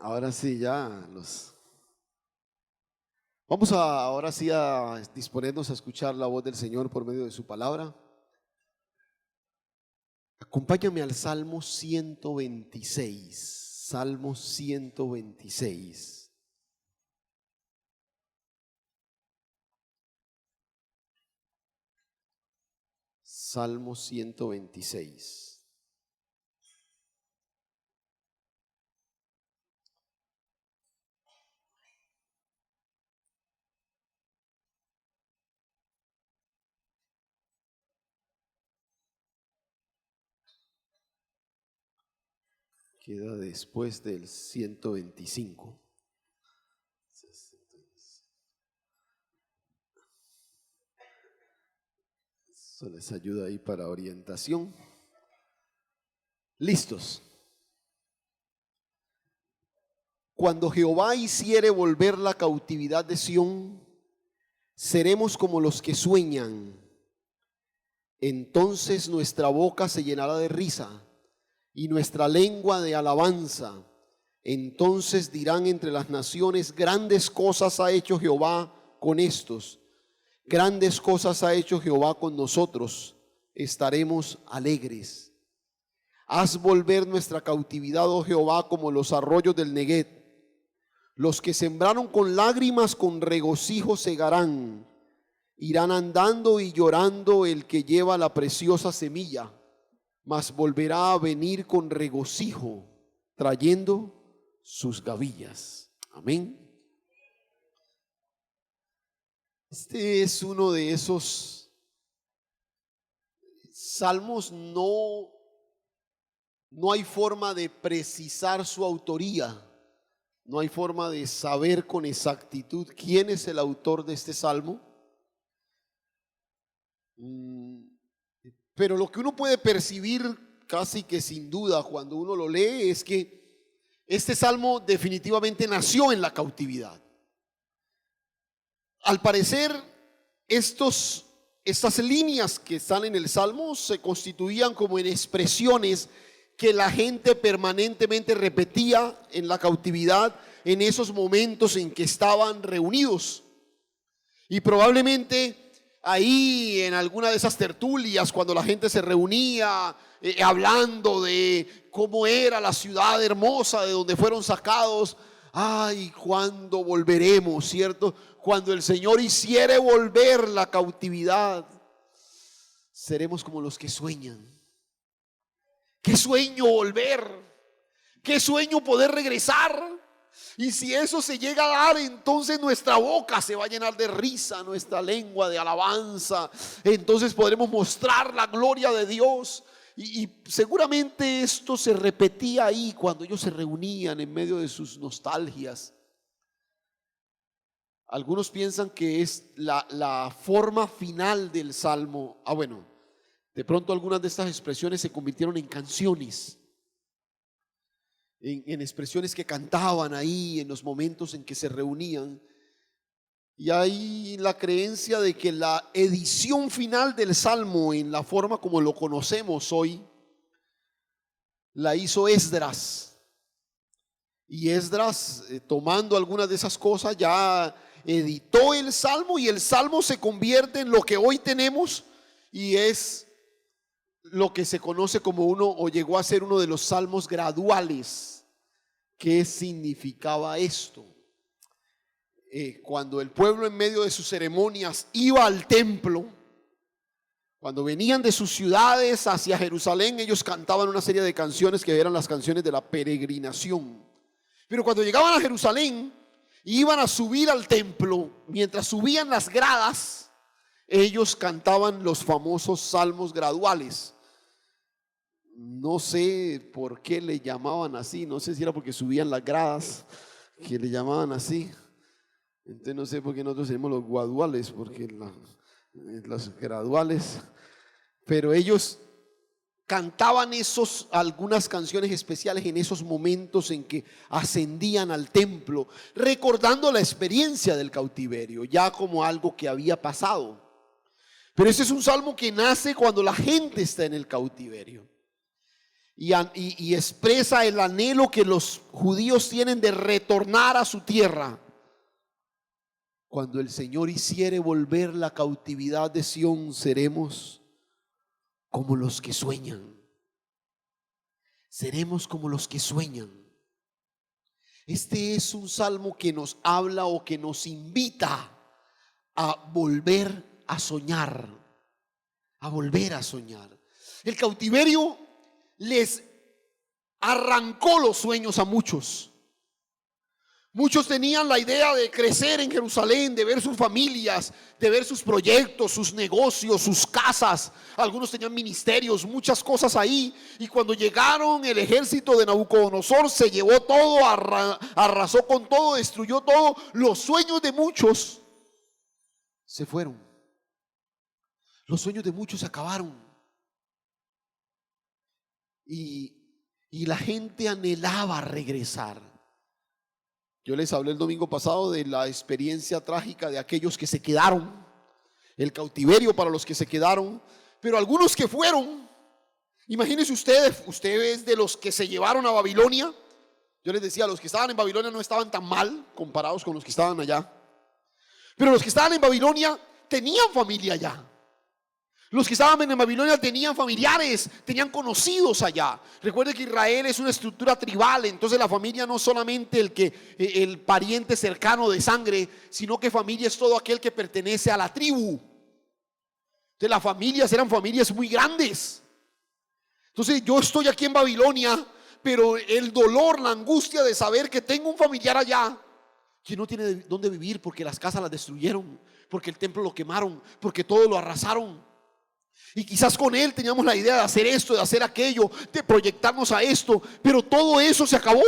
Ahora sí, ya los... Vamos ahora sí a disponernos a escuchar la voz del Señor por medio de su palabra. Acompáñame al Salmo 126. Salmo 126. Salmo 126. Queda después del 125. Eso les ayuda ahí para orientación. ¿Listos? Cuando Jehová hiciere volver la cautividad de Sión, seremos como los que sueñan. Entonces nuestra boca se llenará de risa y nuestra lengua de alabanza. Entonces dirán entre las naciones: grandes cosas ha hecho Jehová con estos, grandes cosas ha hecho Jehová con nosotros, estaremos alegres. Haz volver nuestra cautividad, oh Jehová, como los arroyos del Neguet. Los que sembraron con lágrimas, con regocijo segarán. Irán andando y llorando el que lleva la preciosa semilla, mas volverá a venir con regocijo, trayendo sus gavillas. Amén. Este es uno de esos salmos, no hay forma de precisar su autoría, no hay forma de saber con exactitud quién es el autor de este salmo. Pero lo que uno puede percibir casi que sin duda cuando uno lo lee es que este salmo definitivamente nació en la cautividad. Al parecer, estas líneas que están en el salmo se constituían como en expresiones que la gente permanentemente repetía en la cautividad, en esos momentos en que estaban reunidos. Y probablemente ahí en alguna de esas tertulias, cuando la gente se reunía hablando de cómo era la ciudad hermosa de donde fueron sacados, ay, ¿cuándo volveremos, cierto? Cuando el Señor hiciere volver la cautividad, seremos como los que sueñan. Qué sueño volver, qué sueño poder regresar. Y si eso se llega a dar, entonces nuestra boca se va a llenar de risa, nuestra lengua de alabanza. Entonces podremos mostrar la gloria de Dios. Y seguramente esto se repetía ahí cuando ellos se reunían en medio de sus nostalgias. Algunos piensan que es la forma final del salmo. Bueno, de pronto algunas de estas expresiones se convirtieron en canciones. En expresiones que cantaban ahí en los momentos en que se reunían. Y hay la creencia de que la edición final del Salmo, en la forma como lo conocemos hoy, la hizo Esdras. Y Esdras, tomando algunas de esas cosas, ya editó el Salmo, y el Salmo se convierte en lo que hoy tenemos, y es lo que se conoce como o llegó a ser uno de los salmos graduales. ¿Qué significaba esto? Cuando el pueblo en medio de sus ceremonias iba al templo, cuando venían de sus ciudades hacia Jerusalén, ellos cantaban una serie de canciones que eran las canciones de la peregrinación. Pero cuando llegaban a Jerusalén, iban a subir al templo, mientras subían las gradas, ellos cantaban los famosos salmos graduales. No sé por qué le llamaban así, no sé si era porque subían las gradas que le llamaban así. Entonces no sé por qué nosotros tenemos los graduales, porque los graduales, pero ellos cantaban algunas canciones especiales en esos momentos en que ascendían al templo, recordando la experiencia del cautiverio, ya como algo que había pasado. Pero ese es un salmo que nace cuando la gente está en el cautiverio. y expresa el anhelo que los judíos tienen de retornar a su tierra. Cuando el Señor hiciere volver la cautividad de Sión, seremos como los que sueñan. Seremos como los que sueñan. Este es un salmo que nos habla o que nos invita a volver a soñar. A volver a soñar. El cautiverio les arrancó los sueños a muchos. Muchos tenían la idea de crecer en Jerusalén, de ver sus familias, de ver sus proyectos, sus negocios, sus casas. Algunos tenían ministerios, muchas cosas ahí. Y cuando llegaron, el ejército de Nabucodonosor se llevó todo, arrasó con todo, destruyó todo. Los sueños de muchos se fueron. Los sueños de muchos se acabaron. Y la gente anhelaba regresar. Yo les hablé el domingo pasado de la experiencia trágica de aquellos que se quedaron, el cautiverio para los que se quedaron, pero algunos que fueron, imagínense ustedes de los que se llevaron a Babilonia. Yo les decía, los que estaban en Babilonia no estaban tan mal comparados con los que estaban allá, pero los que estaban en Babilonia tenían familia allá. Los que estaban en Babilonia tenían familiares, tenían conocidos allá. Recuerden que Israel es una estructura tribal, entonces la familia no es solamente el pariente cercano de sangre, sino que familia es todo aquel que pertenece a la tribu. Entonces las familias eran familias muy grandes. Entonces yo estoy aquí en Babilonia, pero el dolor, la angustia de saber que tengo un familiar allá que no tiene dónde vivir porque las casas las destruyeron, porque el templo lo quemaron, porque todo lo arrasaron. Y quizás con él teníamos la idea de hacer esto, de hacer aquello, de proyectarnos a esto, pero todo eso se acabó.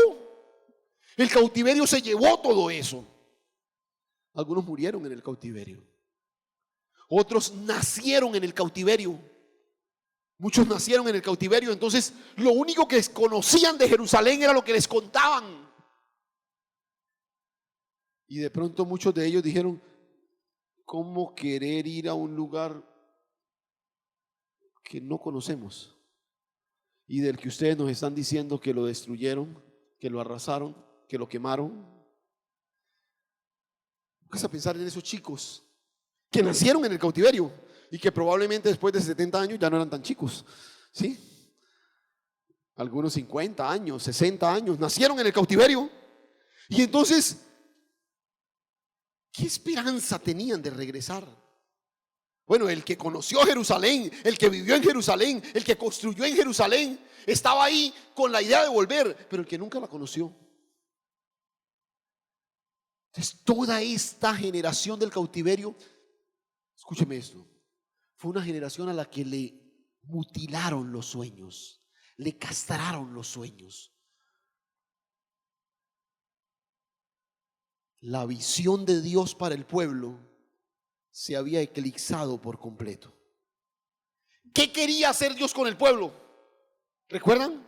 El cautiverio se llevó todo eso. Algunos murieron en el cautiverio. Otros nacieron en el cautiverio. Muchos nacieron en el cautiverio. Entonces lo único que conocían de Jerusalén era lo que les contaban. Y de pronto muchos de ellos dijeron: ¿cómo querer ir a un lugar que no conocemos y del que ustedes nos están diciendo que lo destruyeron, que lo arrasaron, que lo quemaron? Vas a pensar en esos chicos que nacieron en el cautiverio y que probablemente después de 70 años ya no eran tan chicos, ¿sí? Algunos 50 años, 60 años, nacieron en el cautiverio. Y entonces, ¿qué esperanza tenían de regresar? Bueno, el que conoció Jerusalén, el que vivió en Jerusalén, el que construyó en Jerusalén, estaba ahí con la idea de volver, pero el que nunca la conoció. Entonces, toda esta generación del cautiverio, escúcheme esto, fue una generación a la que le mutilaron los sueños, le castraron los sueños. La visión de Dios para el pueblo se había eclipsado por completo. ¿Qué quería hacer Dios con el pueblo? ¿Recuerdan?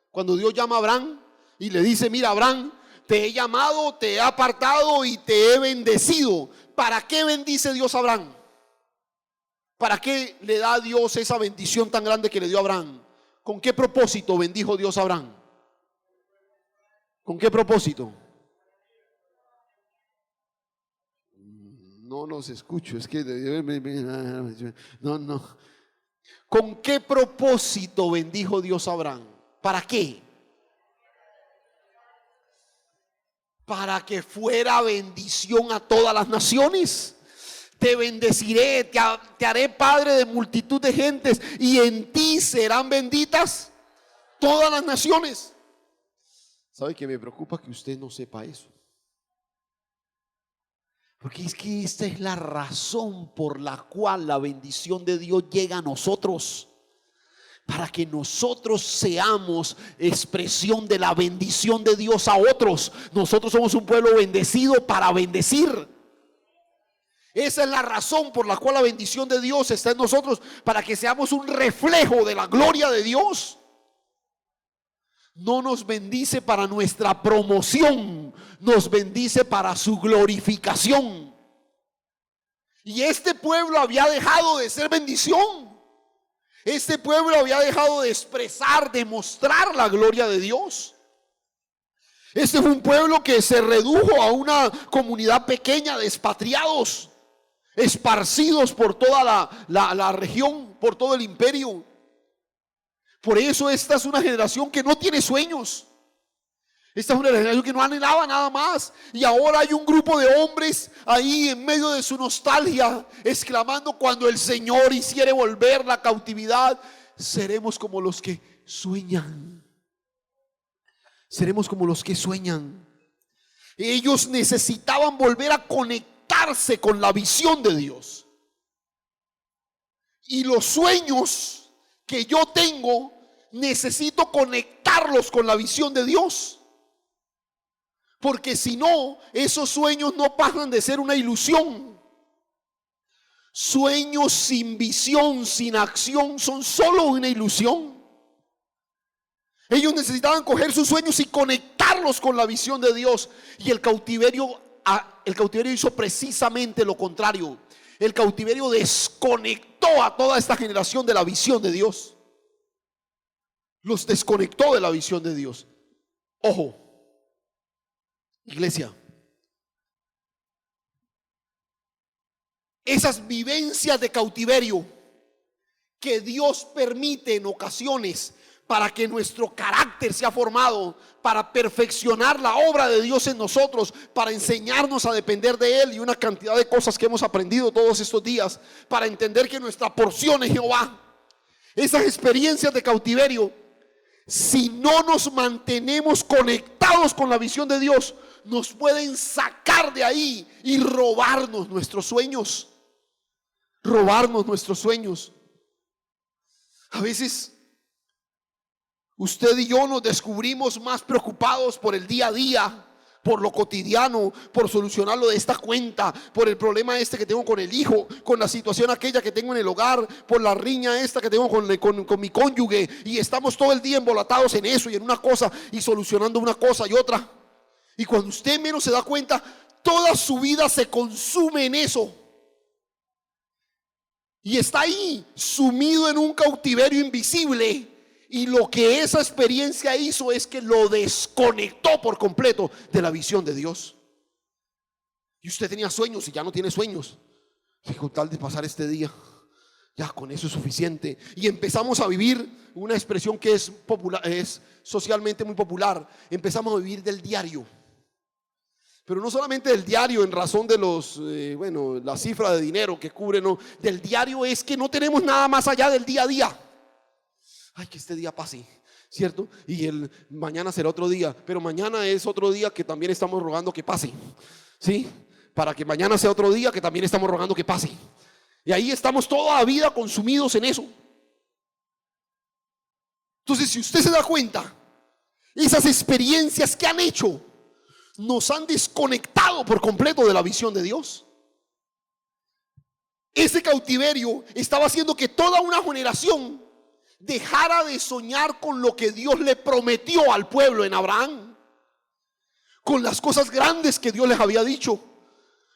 Cuando Dios llama a Abraham y le dice: mira, Abraham, te he llamado, te he apartado y te he bendecido. ¿Para qué bendice Dios a Abraham? ¿Para qué le da a Dios esa bendición tan grande que le dio a Abraham? ¿Con qué propósito bendijo Dios a Abraham? ¿Con qué propósito? No los escucho, es que no. ¿Con qué propósito bendijo Dios a Abraham? ¿Para qué? Para que fuera bendición a todas las naciones. Te bendeciré, te haré padre de multitud de gentes, y en ti serán benditas todas las naciones. ¿Sabe que me preocupa que usted no sepa eso? Porque es que esta es la razón por la cual la bendición de Dios llega a nosotros. Para que nosotros seamos expresión de la bendición de Dios a otros. Nosotros somos un pueblo bendecido para bendecir. Esa es la razón por la cual la bendición de Dios está en nosotros. Para que seamos un reflejo de la gloria de Dios. No nos bendice para nuestra promoción, nos bendice para su glorificación. Y este pueblo había dejado de ser bendición. Este pueblo había dejado de expresar, de mostrar la gloria de Dios. Este fue un pueblo que se redujo a una comunidad pequeña de expatriados, esparcidos por toda la región, por todo el imperio. Por eso esta es una generación que no tiene sueños. Esta es una generación que no anhelaba nada más. Y ahora hay un grupo de hombres ahí en medio de su nostalgia, exclamando: cuando el Señor hiciere volver la cautividad, seremos como los que sueñan. Seremos como los que sueñan. Ellos necesitaban volver a conectarse con la visión de Dios. Y los sueños que yo tengo, necesito conectarlos con la visión de Dios. Porque si no, esos sueños no pasan de ser una ilusión. Sueños sin visión, sin acción, son solo una ilusión. Ellos necesitaban coger sus sueños y conectarlos con la visión de Dios. Y el cautiverio hizo precisamente lo contrario. El cautiverio desconectó a toda esta generación de la visión de Dios. Los desconectó de la visión de Dios. Ojo, iglesia, esas vivencias de cautiverio que Dios permite en ocasiones para que nuestro carácter sea formado, para perfeccionar la obra de Dios en nosotros, para enseñarnos a depender de Él y una cantidad de cosas que hemos aprendido todos estos días, para entender que nuestra porción es Jehová. Esas experiencias de cautiverio, si no nos mantenemos conectados con la visión de Dios, nos pueden sacar de ahí y robarnos nuestros sueños. Robarnos nuestros sueños. A veces usted y yo nos descubrimos más preocupados por el día a día, por lo cotidiano, por solucionar lo de esta cuenta, por el problema este que tengo con el hijo, con la situación aquella que tengo en el hogar, por la riña esta que tengo con mi cónyuge, y estamos todo el día embolatados en eso y en una cosa y solucionando una cosa y otra. Y cuando usted menos se da cuenta, toda su vida se consume en eso. Y está ahí, sumido en un cautiverio invisible. Y lo que esa experiencia hizo es que lo desconectó por completo de la visión de Dios. Y usted tenía sueños y ya no tiene sueños. Con tal de pasar este día, ya con eso es suficiente. Y empezamos a vivir una expresión que es popular, es socialmente muy popular. Empezamos a vivir del diario. Pero no solamente del diario en razón de la cifra de dinero que cubre, no. Del diario es que no tenemos nada más allá del día a día. Ay, que este día pase, ¿cierto? Y el mañana será otro día, pero mañana es otro día que también estamos rogando que pase, ¿sí? Para que mañana sea otro día que también estamos rogando que pase. Y ahí estamos toda la vida consumidos en eso. Entonces, si usted se da cuenta, esas experiencias que han hecho nos han desconectado por completo de la visión de Dios. Ese cautiverio estaba haciendo que toda una generación dejara de soñar con lo que Dios le prometió al pueblo en Abraham, con las cosas grandes que Dios les había dicho,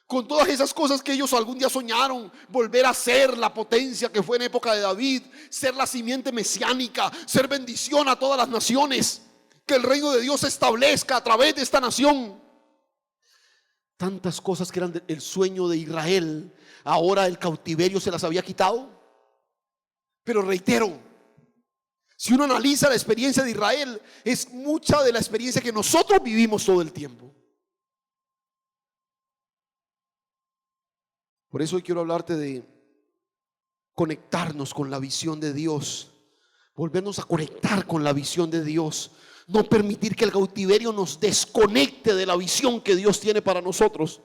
con todas esas cosas que ellos algún día soñaron, volver a ser la potencia que fue en época de David, ser la simiente mesiánica, ser bendición a todas las naciones, que el reino de Dios se establezca a través de esta nación. Tantas cosas que eran el sueño de Israel, ahora el cautiverio se las había quitado. Pero reitero, si uno analiza la experiencia de Israel, es mucha de la experiencia que nosotros vivimos todo el tiempo. Por eso hoy quiero hablarte de conectarnos con la visión de Dios, volvernos a conectar con la visión de Dios, no permitir que el cautiverio nos desconecte de la visión que Dios tiene para nosotros.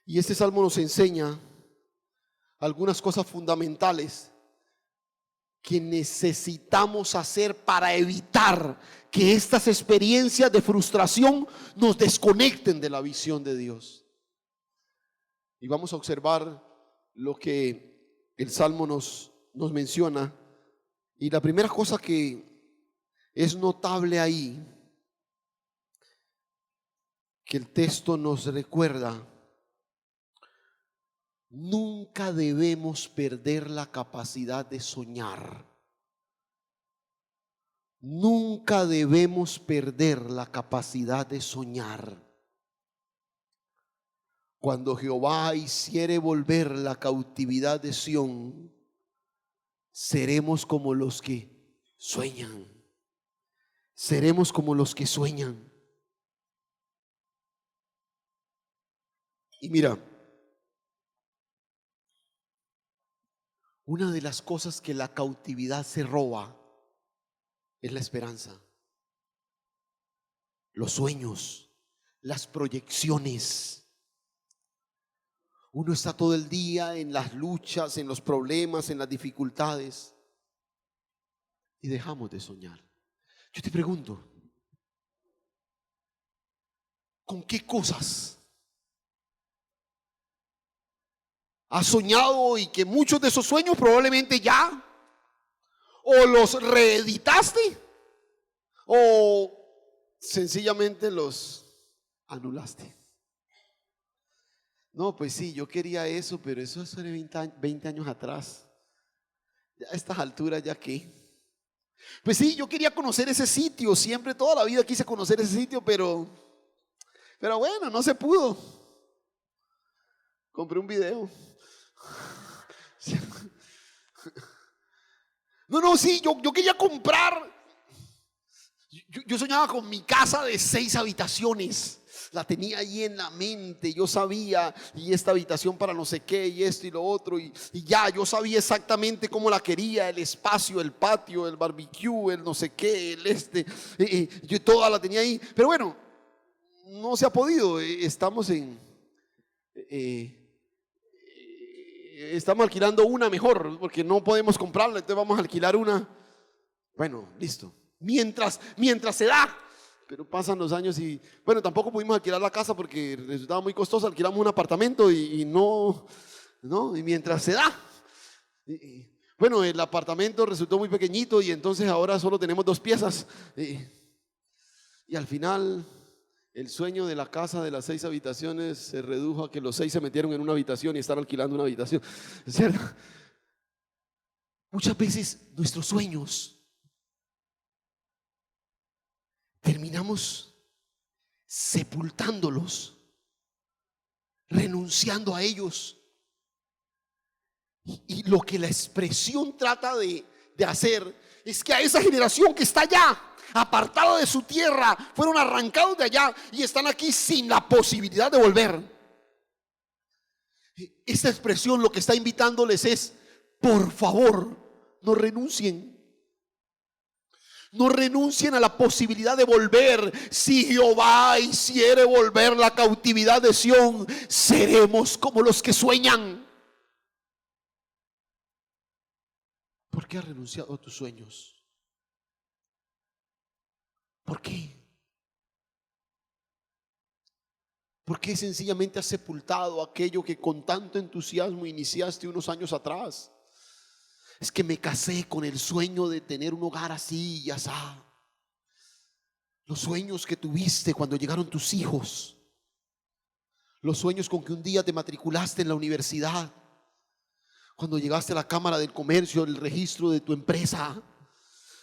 Y este salmo nos enseña algunas cosas fundamentales que necesitamos hacer para evitar que estas experiencias de frustración nos desconecten de la visión de Dios. Y vamos a observar lo que el Salmo nos menciona. Y la primera cosa que es notable ahí, que el texto nos recuerda, Nunca debemos perder la capacidad de soñar. Nunca debemos perder la capacidad de soñar. Cuando Jehová hiciere volver la cautividad de Sión, seremos como los que sueñan. Seremos como los que sueñan. Y mira, una de las cosas que la cautividad se roba es la esperanza, los sueños, las proyecciones. Uno está todo el día en las luchas, en los problemas, en las dificultades y dejamos de soñar. Yo te pregunto, ¿con qué cosas has soñado y que muchos de esos sueños probablemente ya o los reeditaste o sencillamente los anulaste? No, pues sí, yo quería eso, pero eso es 20 años atrás. Ya a estas alturas, ¿ya qué? Pues sí, yo quería conocer ese sitio, siempre, toda la vida quise conocer ese sitio, pero bueno, no se pudo. Compré un video. No, sí, yo quería comprar. Yo soñaba con mi casa de 6 habitaciones. La tenía ahí en la mente, yo sabía, y esta habitación para no sé qué, y esto y lo otro, y ya, yo sabía exactamente cómo la quería, el espacio, el patio, el barbecue, el no sé qué, yo toda la tenía ahí, pero bueno, no se ha podido. Estamos alquilando una mejor, porque no podemos comprarla, entonces vamos a alquilar una. Bueno, listo, mientras se da. Pero pasan los años y bueno, tampoco pudimos alquilar la casa porque resultaba muy costoso. Alquilamos un apartamento y no, y mientras se da. Bueno, el apartamento resultó muy pequeñito y entonces ahora solo tenemos 2 piezas. Y al final el sueño de la casa de las 6 habitaciones se redujo a que los 6 se metieron en una habitación y están alquilando una habitación. ¿Es cierto? Muchas veces nuestros sueños terminamos sepultándolos, renunciando a ellos. Y lo que la expresión trata de hacer es que a esa generación que está allá, apartada de su tierra, fueron arrancados de allá y están aquí sin la posibilidad de volver. Esta expresión lo que está invitándoles es: por favor, no renuncien. No renuncien a la posibilidad de volver. Si Jehová hiciere volver la cautividad de Sión, seremos como los que sueñan. ¿Por qué has renunciado a tus sueños? ¿Por qué? ¿Por qué sencillamente has sepultado aquello que con tanto entusiasmo iniciaste unos años atrás? Es que me casé con el sueño de tener un hogar así y así. Los sueños que tuviste cuando llegaron tus hijos. Los sueños con que un día te matriculaste en la universidad. Cuando llegaste a la Cámara del Comercio, el registro de tu empresa.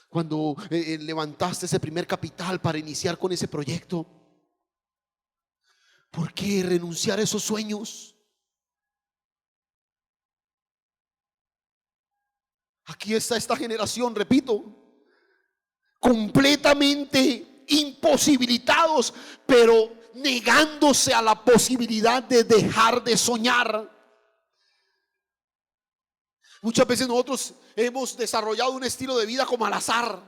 Cuando levantaste ese primer capital para iniciar con ese proyecto. ¿Por qué renunciar a esos sueños? Aquí está esta generación, repito, completamente imposibilitados, pero negándose a la posibilidad de dejar de soñar. Muchas veces nosotros hemos desarrollado un estilo de vida como al azar,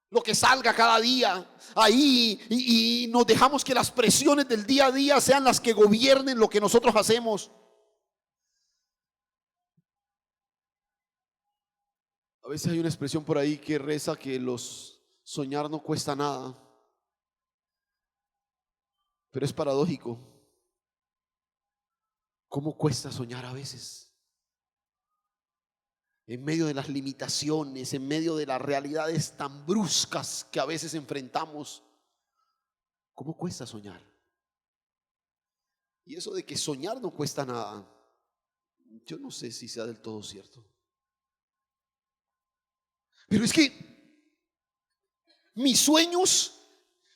lo que salga cada día ahí, y nos dejamos que las presiones del día a día sean las que gobiernen lo que nosotros hacemos. A veces hay una expresión por ahí que reza que soñar no cuesta nada, pero es paradójico. ¿Cómo cuesta soñar a veces? En medio de las limitaciones, en medio de las realidades tan bruscas que a veces enfrentamos, ¿cómo cuesta soñar? Y eso de que soñar no cuesta nada, Yo no sé si sea del todo cierto. Pero es que mis sueños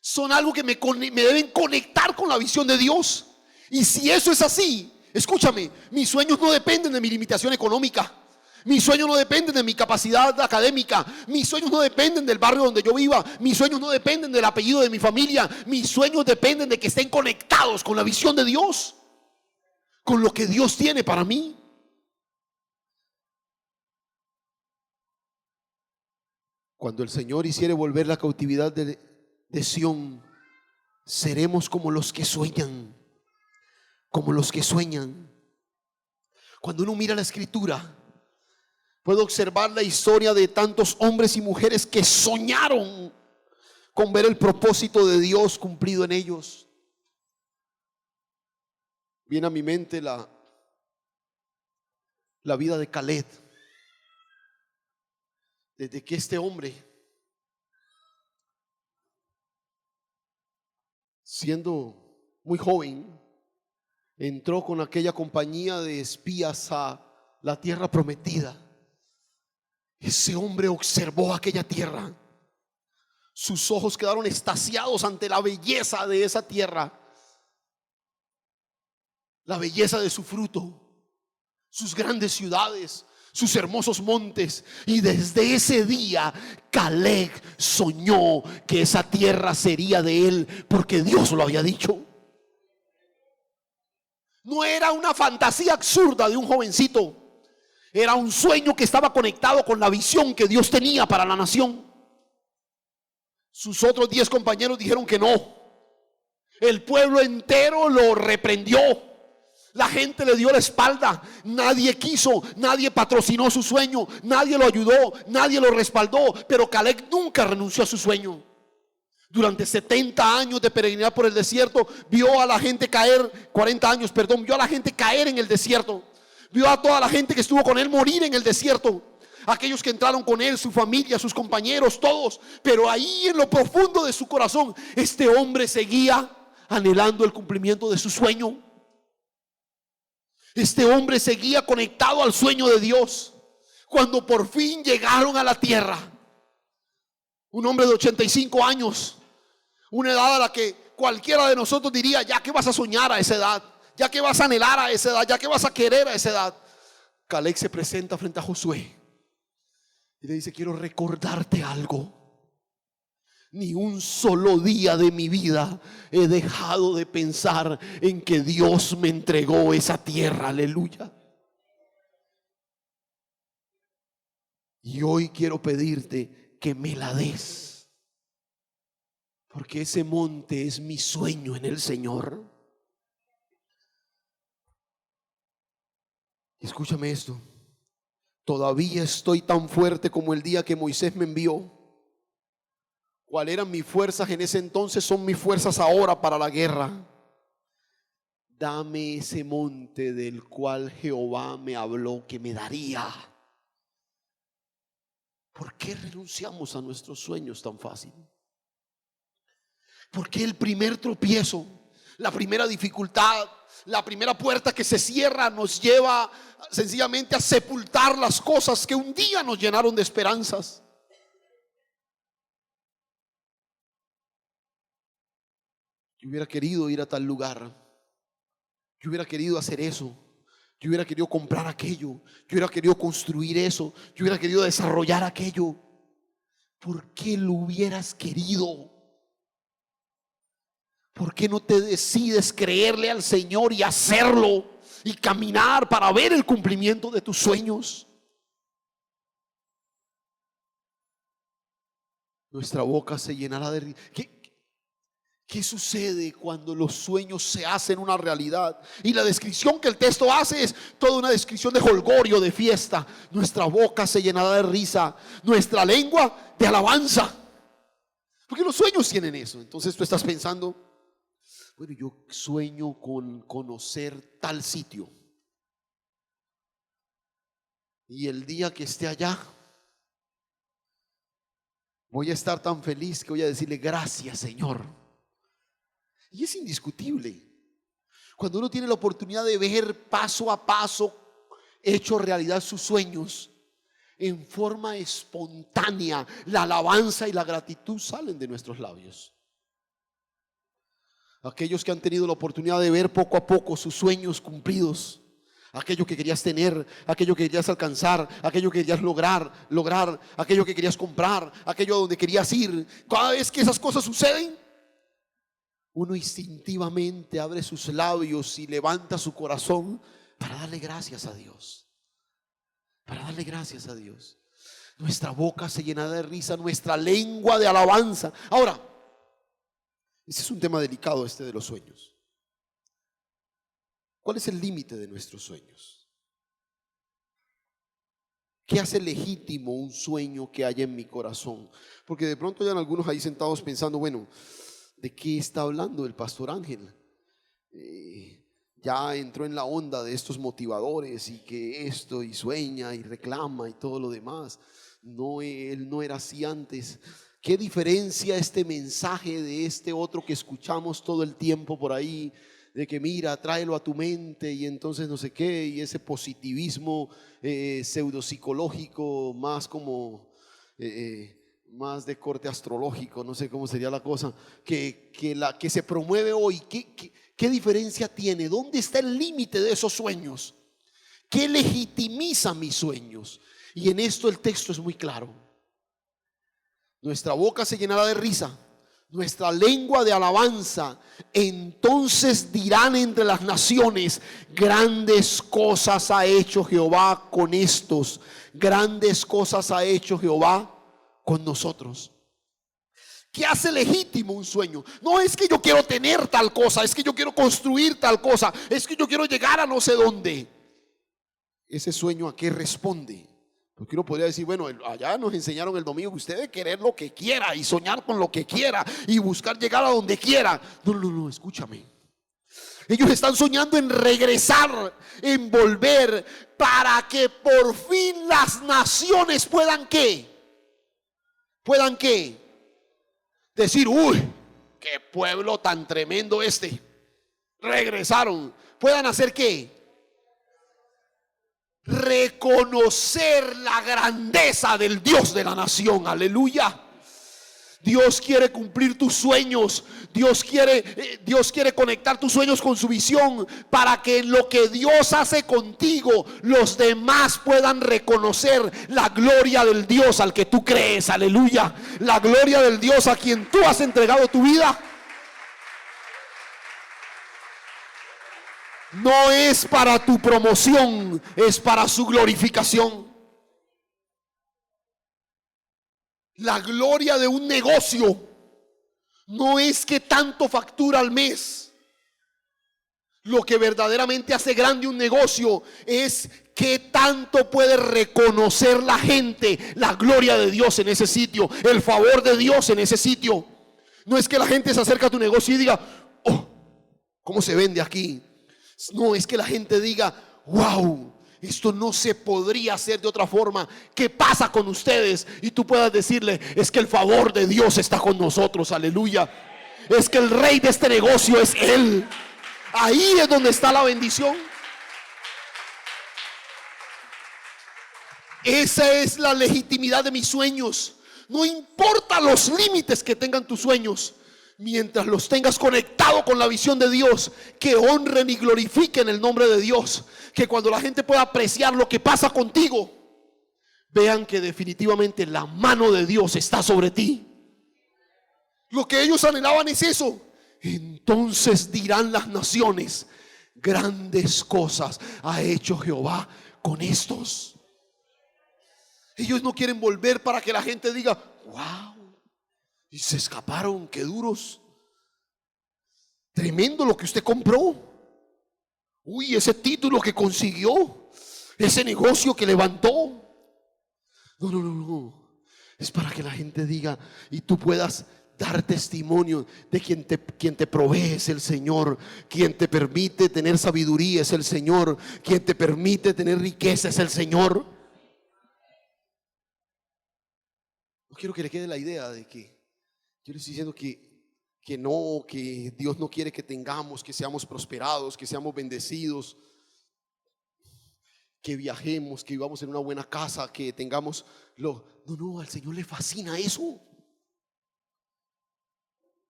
son algo que me deben conectar con la visión de Dios. Y si eso es así, escúchame, mis sueños no dependen de mi limitación económica. Mis sueños no dependen de mi capacidad académica. Mis sueños no dependen del barrio donde yo viva. Mis sueños no dependen del apellido de mi familia. Mis sueños dependen de que estén conectados con la visión de Dios, con lo que Dios tiene para mí. Cuando el Señor hiciere volver la cautividad de Sión, seremos como los que sueñan, como los que sueñan. Cuando uno mira la Escritura, puede observar la historia de tantos hombres y mujeres que soñaron con ver el propósito de Dios cumplido en ellos. Viene a mi mente la vida de Caleb. Desde que este hombre, siendo muy joven, entró con aquella compañía de espías a la tierra prometida, ese hombre observó aquella tierra. Sus ojos quedaron extasiados ante la belleza de esa tierra, la belleza de su fruto, sus grandes ciudades, sus hermosos montes. Y desde ese día Caleb soñó que esa tierra sería de él, porque Dios lo había dicho. No era una fantasía absurda de un jovencito, era un sueño que estaba conectado con la visión que Dios tenía para la nación. Sus otros 10 compañeros dijeron que no. El pueblo entero lo reprendió. La gente le dio la espalda. Nadie quiso, nadie patrocinó su sueño, nadie lo ayudó, nadie lo respaldó. Pero Caleb nunca renunció a su sueño. Durante 70 años de peregrinar por el desierto, vio a la gente caer, 40 años, perdón, vio a la gente caer en el desierto. Vio a toda la gente que estuvo con él morir en el desierto. Aquellos que entraron con él, su familia, sus compañeros, todos. Pero ahí en lo profundo de su corazón, este hombre seguía anhelando el cumplimiento de su sueño. Este hombre seguía conectado al sueño de Dios. Cuando por fin llegaron a la tierra, un hombre de 85 años, una edad a la que cualquiera de nosotros diría: ya que vas a soñar a esa edad, ya que vas a anhelar a esa edad, ya que vas a querer a esa edad. Caleb se presenta frente a Josué y le dice: quiero recordarte algo. Ni un solo día de mi vida he dejado de pensar en que Dios me entregó esa tierra. Aleluya. Y hoy quiero pedirte que me la des, porque ese monte es mi sueño en el Señor. Escúchame esto: todavía estoy tan fuerte como el día que Moisés me envió. ¿Cuáles eran mis fuerzas en ese entonces? Son mis fuerzas ahora para la guerra. Dame ese monte del cual Jehová me habló que me daría. ¿Por qué renunciamos a nuestros sueños tan fácil? ¿Por qué el primer tropiezo, la primera dificultad, la primera puerta que se cierra nos lleva sencillamente a sepultar las cosas que un día nos llenaron de esperanzas? Yo hubiera querido ir a tal lugar, yo hubiera querido hacer eso, yo hubiera querido comprar aquello, yo hubiera querido construir eso, yo hubiera querido desarrollar aquello. ¿Por qué lo hubieras querido? ¿Por qué no te decides creerle al Señor y hacerlo y caminar para ver el cumplimiento de tus sueños? Nuestra boca se llenará de risa. ¿Qué sucede cuando los sueños se hacen una realidad? Y la descripción que el texto hace es toda una descripción de jolgorio, de fiesta. Nuestra boca se llenará de risa, nuestra lengua de alabanza. Porque los sueños tienen eso. Entonces tú estás pensando: bueno, yo sueño con conocer tal sitio, y el día que esté allá voy a estar tan feliz que voy a decirle: gracias, Señor. Y es indiscutible. Cuando uno tiene la oportunidad de ver paso a paso hecho realidad sus sueños, en forma espontánea, la alabanza y la gratitud salen de nuestros labios. Aquellos que han tenido la oportunidad de ver poco a poco sus sueños cumplidos, aquello que querías tener, aquello que querías alcanzar, aquello que querías lograr, aquello que querías comprar, aquello a donde querías ir. Cada vez que esas cosas suceden, uno instintivamente abre sus labios y levanta su corazón para darle gracias a Dios. Para darle gracias a Dios. Nuestra boca se llena de risa, nuestra lengua de alabanza. Ahora, ese es un tema delicado, este de los sueños. ¿Cuál es el límite de nuestros sueños? ¿Qué hace legítimo un sueño que haya en mi corazón? Porque de pronto hayan algunos ahí sentados pensando, bueno, ¿de qué está hablando el pastor Ángel? Ya entró en la onda de estos motivadores y que esto y sueña y reclama y todo lo demás. No, él no era así antes. ¿Qué diferencia este mensaje de este otro que escuchamos todo el tiempo por ahí? De que mira, tráelo a tu mente y entonces no sé qué, y ese positivismo pseudopsicológico más como más de corte astrológico, no sé cómo sería la cosa, que se promueve hoy. ¿Qué diferencia tiene? ¿Dónde está el límite de esos sueños? ¿Qué legitimiza mis sueños? Y en esto el texto es muy claro. Nuestra boca se llenará de risa, nuestra lengua de alabanza. Entonces dirán entre las naciones: grandes cosas ha hecho Jehová con estos, grandes cosas ha hecho Jehová con nosotros. ¿Qué hace legítimo un sueño? No es que yo quiero tener tal cosa, es que yo quiero construir tal cosa, es que yo quiero llegar a no sé dónde. Ese sueño, ¿a qué responde? Porque uno podría decir, bueno, allá nos enseñaron el domingo que usted debe querer lo que quiera y soñar con lo que quiera y buscar llegar a donde quiera. No, escúchame. Ellos están soñando en regresar, en volver, para que por fin las naciones puedan ¿qué? Puedan ¿qué? Decir, uy, qué pueblo tan tremendo este. Regresaron. Puedan hacer ¿qué? Reconocer la grandeza del Dios de la nación. Aleluya. Dios quiere cumplir tus sueños. Dios quiere conectar tus sueños con su visión, para que en lo que Dios hace contigo, los demás puedan reconocer la gloria del Dios al que tú crees. Aleluya. La gloria del Dios a quien tú has entregado tu vida. No es para tu promoción, es para su glorificación. La gloria de un negocio no es que tanto factura al mes. Lo que verdaderamente hace grande un negocio es que tanto puede reconocer la gente la gloria de Dios en ese sitio, el favor de Dios en ese sitio. No es que la gente se acerque a tu negocio y diga, oh, ¿cómo se vende aquí? No, es que la gente diga, wow, esto no se podría hacer de otra forma. ¿Qué pasa con ustedes? Y tú puedas decirle, es que el favor de Dios está con nosotros. Aleluya. Es que el rey de este negocio es Él. Ahí es donde está la bendición. Esa es la legitimidad de mis sueños. No importa los límites que tengan tus sueños, mientras los tengas conectado con la visión de Dios, que honren y glorifiquen el nombre de Dios, que cuando la gente pueda apreciar lo que pasa contigo, vean que definitivamente la mano de Dios está sobre ti. Lo que ellos anhelaban es eso. Entonces dirán las naciones: grandes cosas ha hecho Jehová con estos. Ellos no quieren volver para que la gente diga, wow, y se escaparon, qué duros. Tremendo lo que usted compró. Uy, ese título que consiguió, ese negocio que levantó. No. Es para que la gente diga y tú puedas dar testimonio de quien te provee es el Señor, quien te permite tener sabiduría es el Señor, quien te permite tener riqueza es el Señor. No quiero que le quede la idea de que yo le estoy diciendo que Dios no quiere que tengamos, que seamos prosperados, que seamos bendecidos, que viajemos, que vivamos en una buena casa, que tengamos no, al Señor le fascina eso.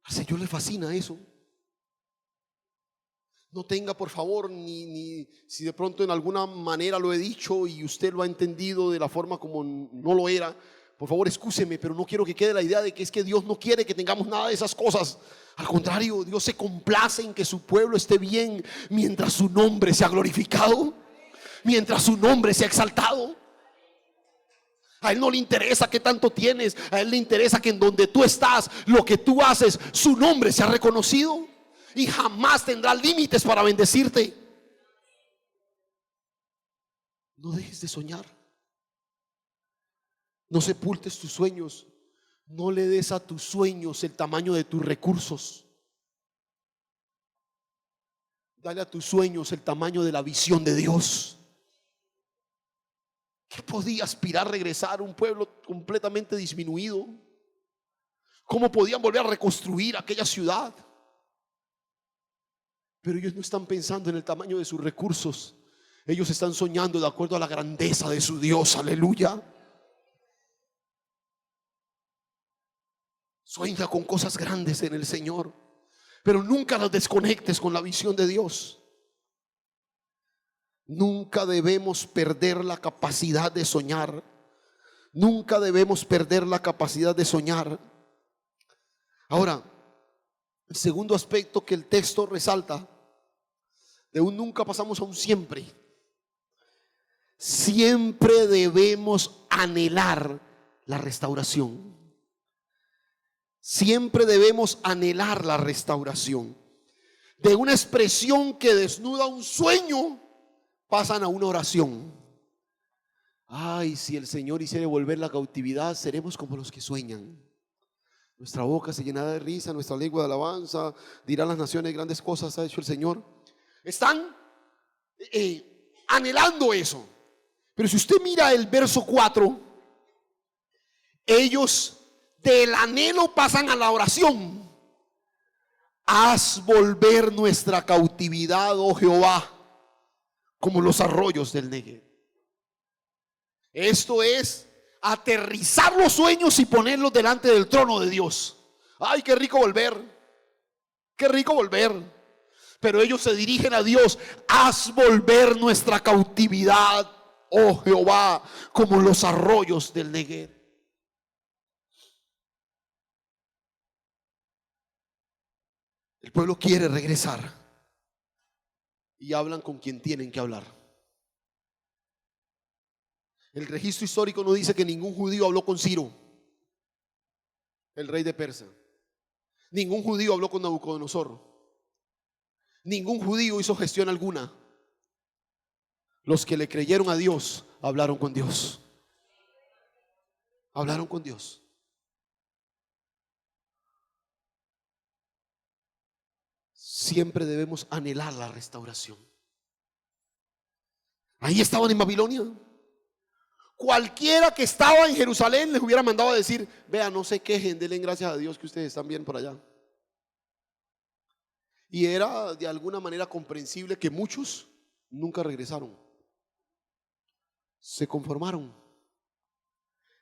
Al Señor le fascina eso. No tenga, por favor, ni si de pronto en alguna manera lo he dicho y usted lo ha entendido de la forma como no lo era, por favor, excúseme, pero no quiero que quede la idea de que es que Dios no quiere que tengamos nada de esas cosas. Al contrario, Dios se complace en que su pueblo esté bien mientras su nombre sea glorificado, mientras su nombre sea exaltado. A Él no le interesa qué tanto tienes, a Él le interesa que en donde tú estás, lo que tú haces, su nombre sea reconocido. Y jamás tendrá límites para bendecirte. No dejes de soñar. No sepultes tus sueños. No le des a tus sueños el tamaño de tus recursos. Dale a tus sueños el tamaño de la visión de Dios. ¿Qué podía aspirar regresar a un pueblo completamente disminuido? ¿Cómo podían volver a reconstruir aquella ciudad? Pero ellos no están pensando en el tamaño de sus recursos. Ellos están soñando de acuerdo a la grandeza de su Dios. Aleluya. Sueña con cosas grandes en el Señor, pero nunca las desconectes con la visión de Dios. Nunca debemos perder la capacidad de soñar. Nunca debemos perder la capacidad de soñar. Ahora, el segundo aspecto que el texto resalta, de un nunca pasamos a un siempre. Siempre debemos anhelar la restauración. Siempre debemos anhelar la restauración. De una expresión que desnuda un sueño, pasan a una oración. Ay, si el Señor hiciera volver la cautividad, seremos como los que sueñan. Nuestra boca se llenará de risa, nuestra lengua de alabanza. Dirán las naciones, grandes cosas ha hecho el Señor. Están anhelando eso. Pero si usted mira el verso 4, ellos del anhelo pasan a la oración. Haz volver nuestra cautividad, oh Jehová, como los arroyos del Negev. Esto es aterrizar los sueños y ponerlos delante del trono de Dios. Ay, qué rico volver. Qué rico volver. Pero ellos se dirigen a Dios. Haz volver nuestra cautividad, oh Jehová, como los arroyos del Negev. El pueblo quiere regresar y hablan con quien tienen que hablar. El registro histórico no dice que ningún judío habló con Ciro, el rey de Persia. Ningún judío habló con Nabucodonosor. Ningún judío hizo gestión alguna. Los que le creyeron a Dios hablaron con Dios. Hablaron con Dios. Siempre debemos anhelar la restauración. Ahí estaban en Babilonia. Cualquiera que estaba en Jerusalén les hubiera mandado a decir: vea, no se quejen, denle gracias a Dios que ustedes están bien por allá. Y era de alguna manera comprensible que muchos nunca regresaron. Se conformaron,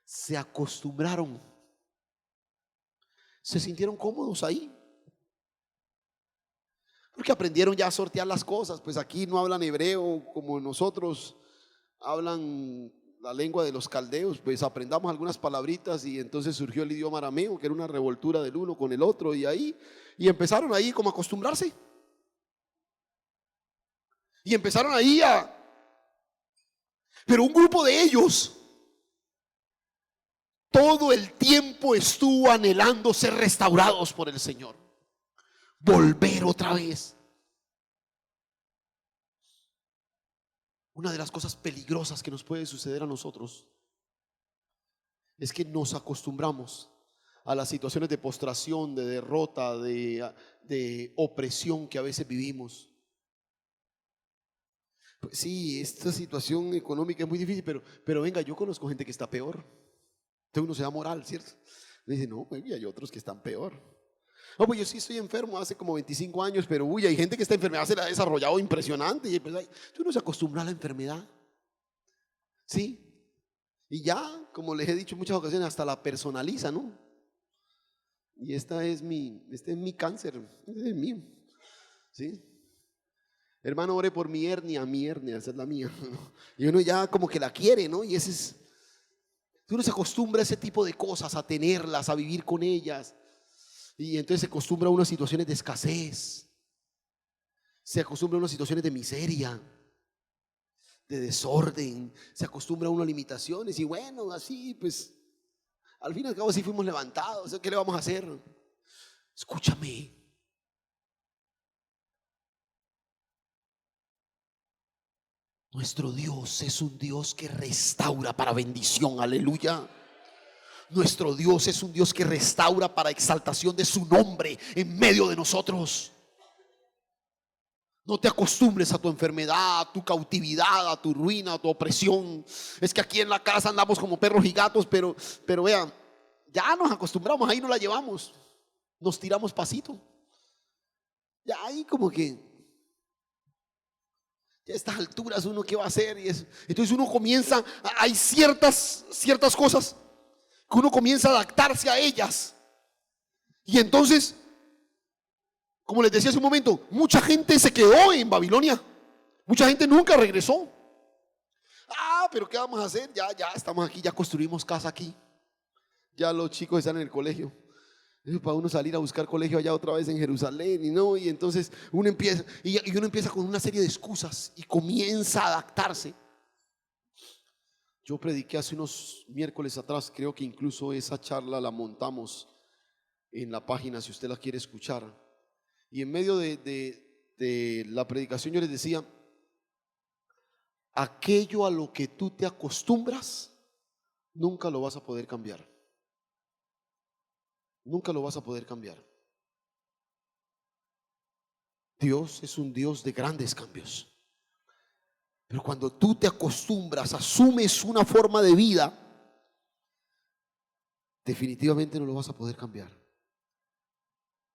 se acostumbraron, se sintieron cómodos ahí, porque aprendieron ya a sortear las cosas. Pues aquí no hablan hebreo como nosotros, hablan la lengua de los caldeos. Pues aprendamos algunas palabritas y entonces surgió el idioma arameo, que era una revoltura del uno con el otro, y empezaron ahí como a acostumbrarse. Y empezaron ahí pero un grupo de ellos todo el tiempo estuvo anhelando ser restaurados por el Señor. Volver otra vez. Una de las cosas peligrosas que nos puede suceder a nosotros es que nos acostumbramos a las situaciones de postración, de derrota, de opresión que a veces vivimos. Pues sí, esta situación económica es muy difícil, pero venga, yo conozco gente que está peor. Entonces uno se da moral, ¿cierto? Le dice: no, y hay otros que están peor. No, pues yo sí estoy enfermo hace como 25 años, pero hay gente que esta enfermedad se la ha desarrollado impresionante. Y pues, uno se acostumbra a la enfermedad. ¿sí? Y ya, como les he dicho en muchas ocasiones, hasta la personaliza, ¿no? Y este es mi cáncer, este es mío, ¿sí? Hermano, ore por mi hernia, esa es la mía. Y uno ya como que la quiere, ¿no? Y ese es, uno se acostumbra a ese tipo de cosas, a tenerlas, a vivir con ellas. Y entonces se acostumbra a unas situaciones de escasez, se acostumbra a unas situaciones de miseria, de desorden, se acostumbra a unas limitaciones. Y bueno, así pues, al fin y al cabo así fuimos levantados. ¿Qué le vamos a hacer? Escúchame. Nuestro Dios es un Dios que restaura para bendición, aleluya. Nuestro Dios es un Dios que restaura para exaltación de su nombre en medio de nosotros. No te acostumbres a tu enfermedad, a tu cautividad, a tu ruina, a tu opresión. Es que aquí en la casa andamos como perros y gatos, pero vean, ya nos acostumbramos, ahí no la llevamos. Nos tiramos pasito. Ya ahí como que ya a estas alturas uno qué va a hacer y eso. Entonces uno comienza, hay ciertas cosas que uno comienza a adaptarse a ellas. Y entonces, como les decía hace un momento, mucha gente se quedó en Babilonia. Mucha gente nunca regresó. Pero ¿qué vamos a hacer? Ya estamos aquí, ya construimos casa aquí. Ya los chicos están en el colegio. Es para uno salir a buscar colegio allá otra vez en Jerusalén y entonces uno empieza y uno empieza con una serie de excusas y comienza a adaptarse. Yo prediqué hace unos miércoles atrás, creo que incluso esa charla la montamos en la página si usted la quiere escuchar. Y en medio de la predicación yo les decía, aquello a lo que tú te acostumbras, nunca lo vas a poder cambiar. Nunca lo vas a poder cambiar. Dios es un Dios de grandes cambios. Pero cuando tú te acostumbras, asumes una forma de vida, definitivamente no lo vas a poder cambiar.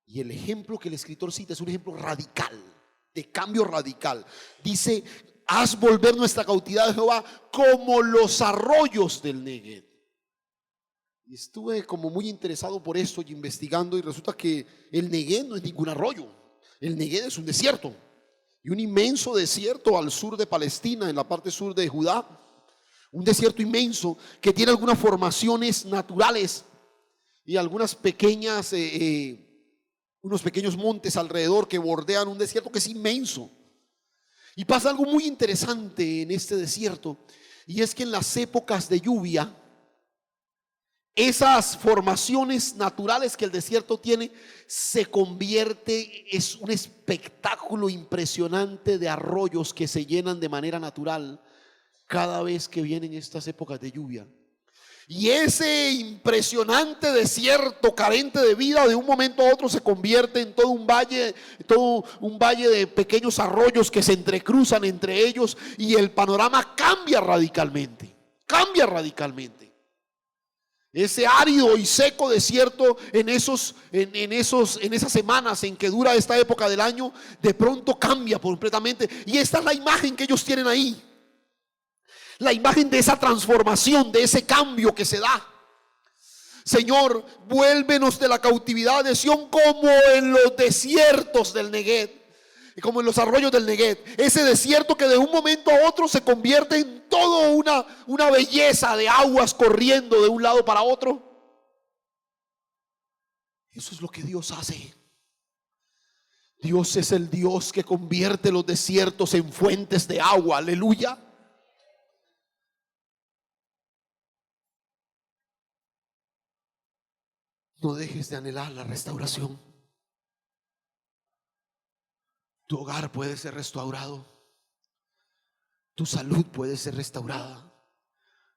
Y el ejemplo que el escritor cita es un ejemplo radical, de cambio radical. Dice, haz volver nuestra cautividad de Jehová como los arroyos del Negev. Y estuve como muy interesado por esto y investigando, y resulta que el Negev no es ningún arroyo. El Negev es un desierto, y un inmenso desierto al sur de Palestina, en la parte sur de Judá. Un desierto inmenso que tiene algunas formaciones naturales y algunas pequeñas, unos pequeños montes alrededor que bordean un desierto que es inmenso. Y pasa algo muy interesante en este desierto, y es que en las épocas de lluvia, esas formaciones naturales que el desierto tiene se convierte, es un espectáculo impresionante de arroyos que se llenan de manera natural cada vez que vienen estas épocas de lluvia. Y ese impresionante desierto carente de vida de un momento a otro se convierte en todo un valle de pequeños arroyos que se entrecruzan entre ellos, y el panorama cambia radicalmente. Cambia radicalmente. Ese árido y seco desierto en esas semanas en que dura esta época del año, de pronto cambia completamente. Y esta es la imagen que ellos tienen ahí. La imagen de esa transformación, de ese cambio que se da. Señor, vuélvenos de la cautividad de Sión como en los desiertos del Negev, como en los arroyos del Negev. Ese desierto que de un momento a otro se convierte en toda una belleza de aguas corriendo de un lado para otro. Eso es lo que Dios hace. Dios es el Dios que convierte los desiertos en fuentes de agua. Aleluya. No dejes de anhelar la restauración. Tu hogar puede ser restaurado. Tu salud puede ser restaurada.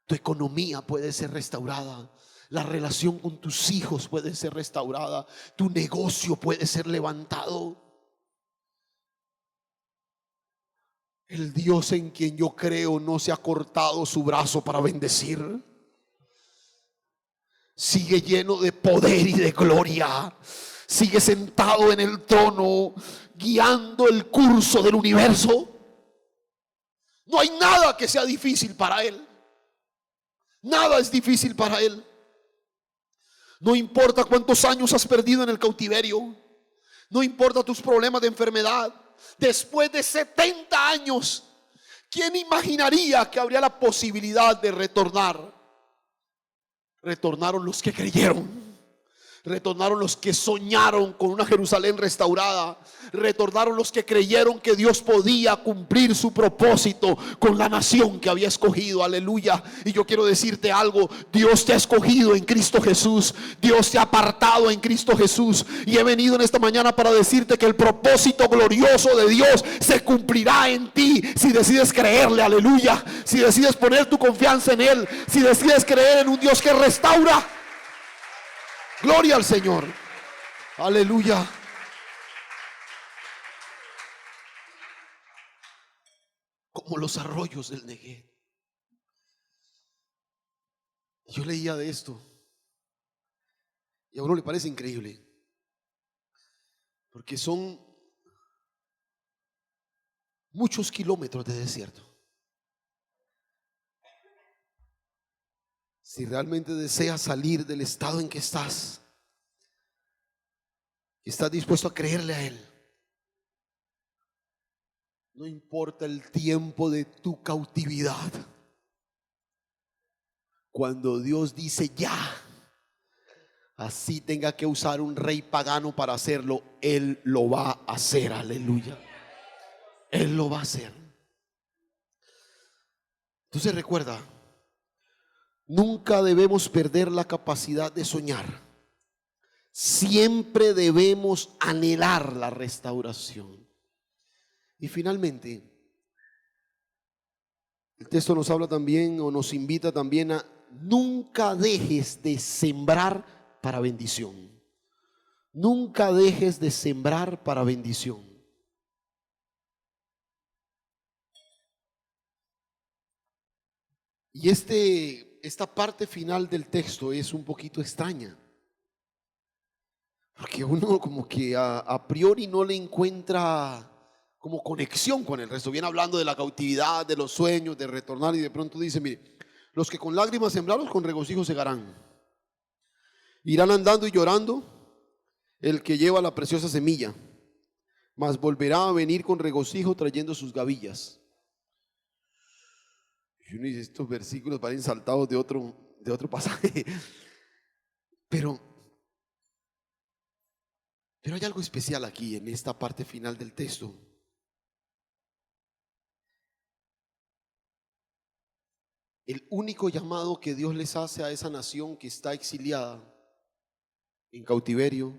Tu economía puede ser restaurada. La relación con tus hijos puede ser restaurada. Tu negocio puede ser levantado. El Dios en quien yo creo no se ha cortado su brazo para bendecir. Sigue lleno de poder y de gloria. Sigue sentado en el trono, guiando el curso del universo. No hay nada que sea difícil para Él. Nada es difícil para Él. No importa cuántos años has perdido en el cautiverio. No importa tus problemas de enfermedad. Después de 70 años, ¿quién imaginaría que habría la posibilidad de retornar? Retornaron los que creyeron. Retornaron los que soñaron con una Jerusalén restaurada. Retornaron los que creyeron que Dios podía cumplir su propósito con la nación que había escogido. Aleluya. Y yo quiero decirte algo: Dios te ha escogido en Cristo Jesús. Dios te ha apartado en Cristo Jesús. Y he venido en esta mañana para decirte que el propósito glorioso de Dios se cumplirá en ti si decides creerle. Aleluya. Si decides poner tu confianza en Él. Si decides creer en un Dios que restaura. Gloria al Señor. Aleluya. Como los arroyos del Negev. Yo leía de esto y a uno le parece increíble, porque son muchos kilómetros de desierto. Si realmente deseas salir del estado en que estás y estás dispuesto a creerle a Él, no importa el tiempo de tu cautividad, cuando Dios dice ya, así tenga que usar un rey pagano para hacerlo, Él lo va a hacer. Aleluya. Él lo va a hacer. Entonces recuerda, nunca debemos perder la capacidad de soñar. Siempre debemos anhelar la restauración. Y finalmente, el texto nos habla también, o nos invita también a: nunca dejes de sembrar para bendición. Nunca dejes de sembrar para bendición. Y esta parte final del texto es un poquito extraña, porque uno como que a priori no le encuentra como conexión con el resto. Viene hablando de la cautividad, de los sueños, de retornar, y de pronto dice: mire, los que con lágrimas sembraron, con regocijo segarán. Irán andando y llorando el que lleva la preciosa semilla, mas volverá a venir con regocijo trayendo sus gavillas. Y uno dice: estos versículos parecen saltados de otro pasaje. Pero hay algo especial aquí en esta parte final del texto. El único llamado que Dios les hace a esa nación que está exiliada en cautiverio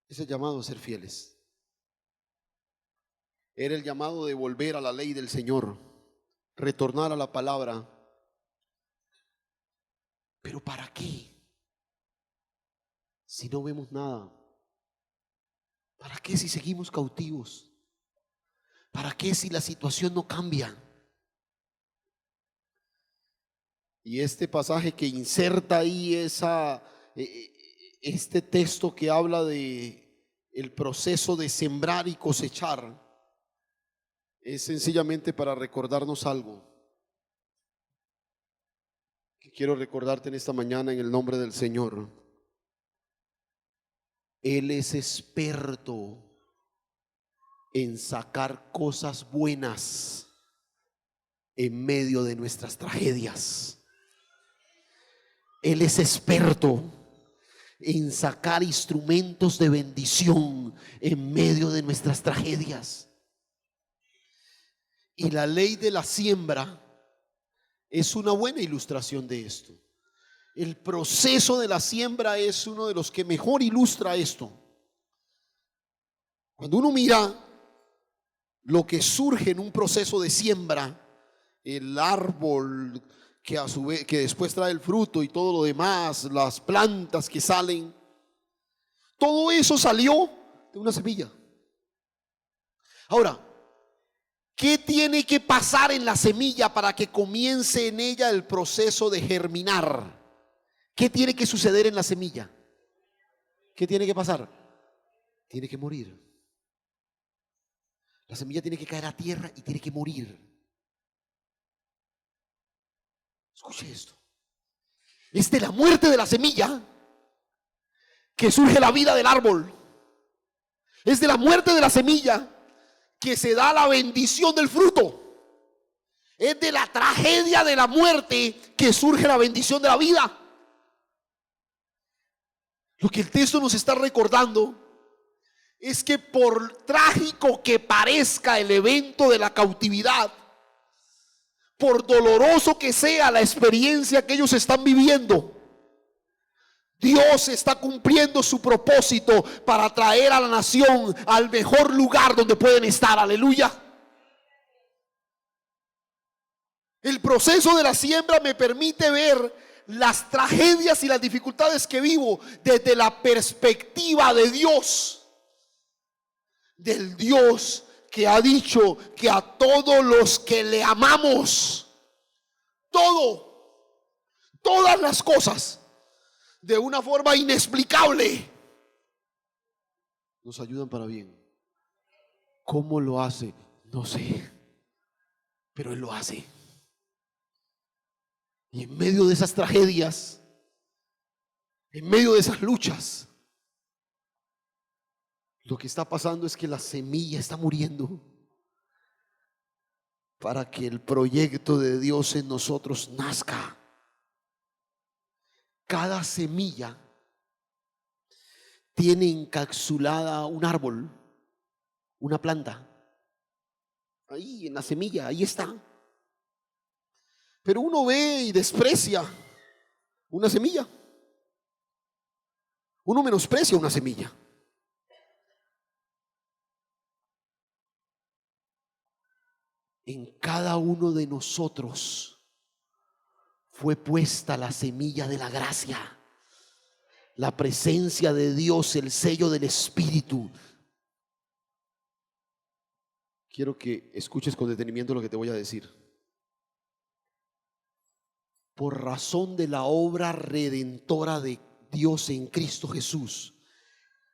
es el llamado a ser fieles. Era el llamado de volver a la ley del Señor, retornar a la palabra. ¿Pero para qué? Si no vemos nada. ¿Para qué si seguimos cautivos? ¿Para qué si la situación no cambia? Y este pasaje que inserta ahí este texto que habla de el proceso de sembrar y cosechar, es sencillamente para recordarnos algo que quiero recordarte en esta mañana en el nombre del Señor. Él es experto en sacar cosas buenas en medio de nuestras tragedias. Él es experto en sacar instrumentos de bendición en medio de nuestras tragedias. Y la ley de la siembra es una buena ilustración de esto. El proceso de la siembra es uno de los que mejor ilustra esto. Cuando uno mira lo que surge en un proceso de siembra, el árbol que a su vez, que después trae el fruto y todo lo demás, las plantas que salen, todo eso salió de una semilla. Ahora, ¿qué tiene que pasar en la semilla para que comience en ella el proceso de germinar? ¿Qué tiene que suceder en la semilla? ¿Qué tiene que pasar? Tiene que morir. La semilla tiene que caer a tierra y tiene que morir. Escuche esto. Es de la muerte de la semilla que surge la vida del árbol. Es de la muerte de la semilla que se da la bendición del fruto. Es de la tragedia de la muerte que surge la bendición de la vida. Lo que el texto nos está recordando es que por trágico que parezca el evento de la cautividad, por doloroso que sea la experiencia que ellos están viviendo, Dios está cumpliendo su propósito para traer a la nación al mejor lugar donde pueden estar. Aleluya. El proceso de la siembra me permite ver las tragedias y las dificultades que vivo desde la perspectiva de Dios, del Dios que ha dicho que a todos los que le amamos, todas las cosas, de una forma inexplicable, nos ayudan para bien. ¿Cómo lo hace? No sé, pero Él lo hace. Y en medio de esas tragedias, en medio de esas luchas, lo que está pasando es que la semilla está muriendo para que el proyecto de Dios en nosotros nazca. Cada semilla tiene encapsulada un árbol, una planta. Ahí en la semilla, ahí está. Pero uno ve y desprecia una semilla. Uno menosprecia una semilla. En cada uno de nosotros fue puesta la semilla de la gracia, la presencia de Dios, el sello del Espíritu. Quiero que escuches con detenimiento lo que te voy a decir. Por razón de la obra redentora de Dios en Cristo Jesús,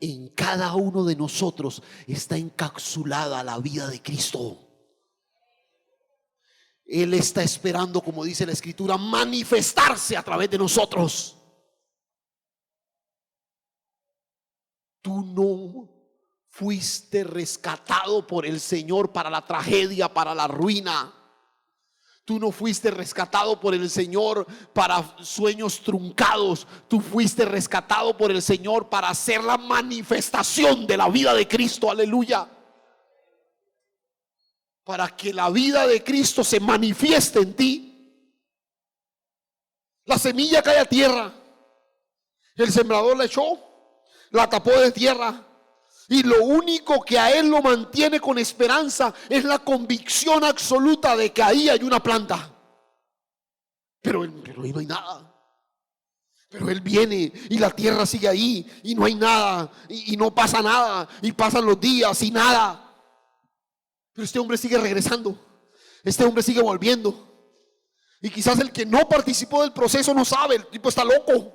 en cada uno de nosotros está encapsulada la vida de Cristo. Él está esperando, como dice la Escritura, manifestarse a través de nosotros. Tú no fuiste rescatado por el Señor para la tragedia, para la ruina. Tú no fuiste rescatado por el Señor para sueños truncados. Tú fuiste rescatado por el Señor para hacer la manifestación de la vida de Cristo. Aleluya. Para que la vida de Cristo se manifieste en ti. La semilla cae a tierra. El sembrador la echó, la tapó de tierra. Y lo único que a él lo mantiene con esperanza es la convicción absoluta de que ahí hay una planta. Pero ahí no hay nada. Pero él viene y la tierra sigue ahí y no hay nada y no pasa nada y pasan los días y nada. Pero este hombre sigue regresando. Este hombre sigue volviendo. Y quizás el que no participó del proceso no sabe, el tipo está loco.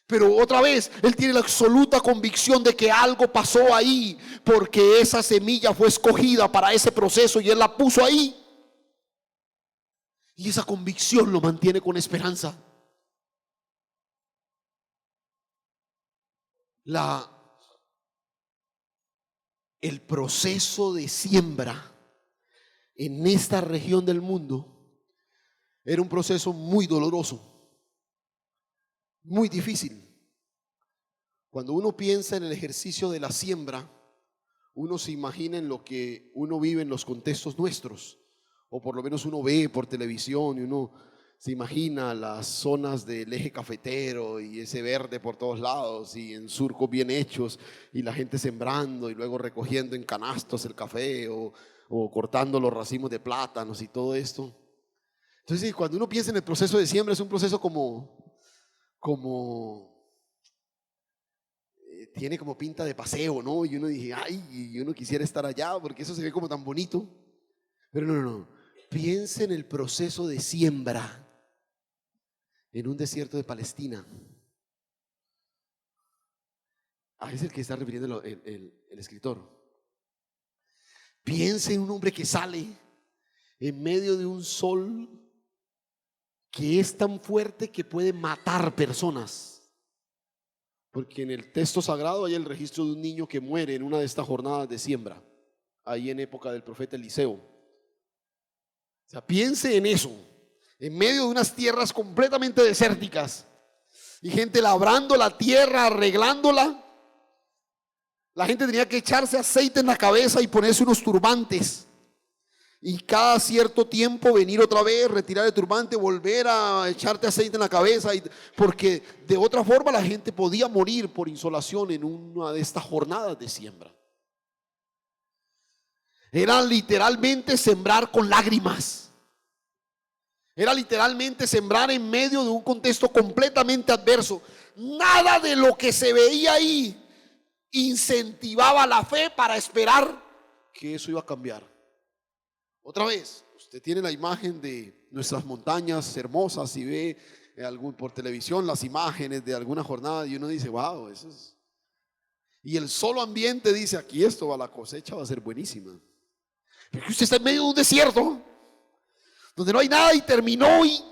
Pero otra vez, él tiene la absoluta convicción de que algo pasó ahí, porque esa semilla fue escogida para ese proceso y él la puso ahí. Y esa convicción lo mantiene con esperanza. El proceso de siembra en esta región del mundo era un proceso muy doloroso, muy difícil. Cuando uno piensa en el ejercicio de la siembra, uno se imagina en lo que uno vive en los contextos nuestros, o por lo menos uno ve por televisión y uno se imagina las zonas del eje cafetero y ese verde por todos lados y en surcos bien hechos y la gente sembrando y luego recogiendo en canastos el café o cortando los racimos de plátanos y todo esto. Entonces, cuando uno piensa en el proceso de siembra, es un proceso tiene como pinta de paseo, ¿no? Y uno dice, ay, y uno quisiera estar allá porque eso se ve como tan bonito. Pero no. Piensa en el proceso de siembra en un desierto de Palestina. Es el que está refiriendo el escritor. Piensa en un hombre que sale en medio de un sol que es tan fuerte que puede matar personas. Porque en el texto sagrado hay el registro de un niño que muere en una de estas jornadas de siembra, ahí en época del profeta Eliseo. O sea, piense en eso, en medio de unas tierras completamente desérticas y gente labrando la tierra, arreglándola. La gente tenía que echarse aceite en la cabeza y ponerse unos turbantes. Y cada cierto tiempo venir otra vez, retirar el turbante, volver a echarte aceite en la cabeza. Porque de otra forma la gente podía morir por insolación en una de estas jornadas de siembra. Era literalmente sembrar con lágrimas. Era literalmente sembrar en medio de un contexto completamente adverso. Nada de lo que se veía ahí incentivaba la fe para esperar que eso iba a cambiar. Otra vez, usted tiene la imagen de nuestras montañas hermosas y ve por televisión las imágenes de alguna jornada y uno dice, wow, eso es. Y el solo ambiente dice, aquí esto va, la cosecha va a ser buenísima. Pero usted está en medio de un desierto donde no hay nada y terminó y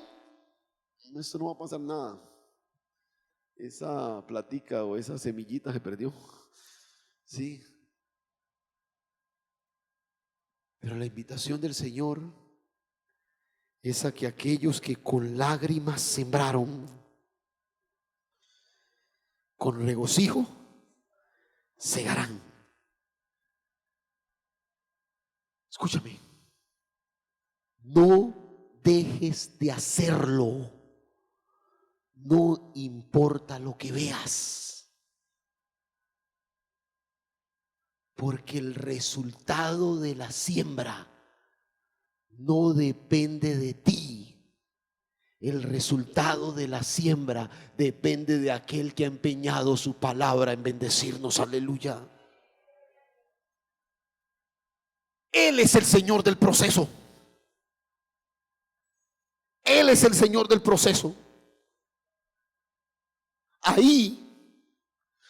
esto no va a pasar nada. Esa platica o esa semillita se perdió. Sí. Pero la invitación del Señor es a que aquellos que con lágrimas sembraron, con regocijo segarán. Escúchame, no dejes de hacerlo, no importa lo que veas. Porque el resultado de la siembra no depende de ti. El resultado de la siembra depende de aquel que ha empeñado su palabra en bendecirnos. Aleluya. Él es el Señor del proceso. Él es el Señor del proceso. Ahí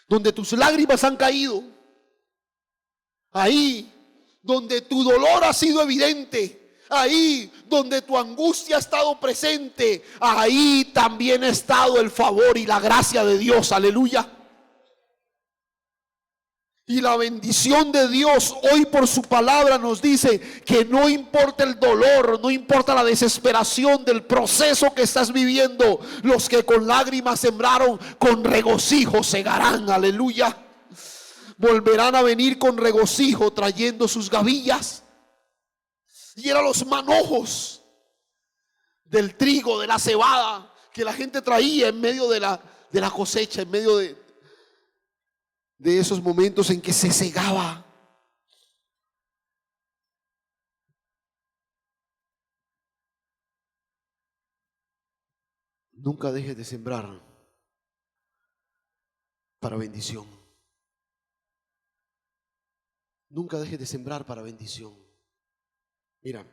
donde tus lágrimas han caído, ahí donde tu dolor ha sido evidente, ahí donde tu angustia ha estado presente, ahí también ha estado el favor y la gracia de Dios. Aleluya. Y la bendición de Dios hoy por su palabra nos dice que no importa el dolor, no importa la desesperación del proceso que estás viviendo, los que con lágrimas sembraron, con regocijo segarán. Aleluya. Volverán a venir con regocijo trayendo sus gavillas. Y eran los manojos del trigo, de la cebada que la gente traía en medio de la cosecha, en medio de esos momentos en que se segaba. Nunca dejes de sembrar para bendición. Nunca dejes de sembrar para bendición. Mira,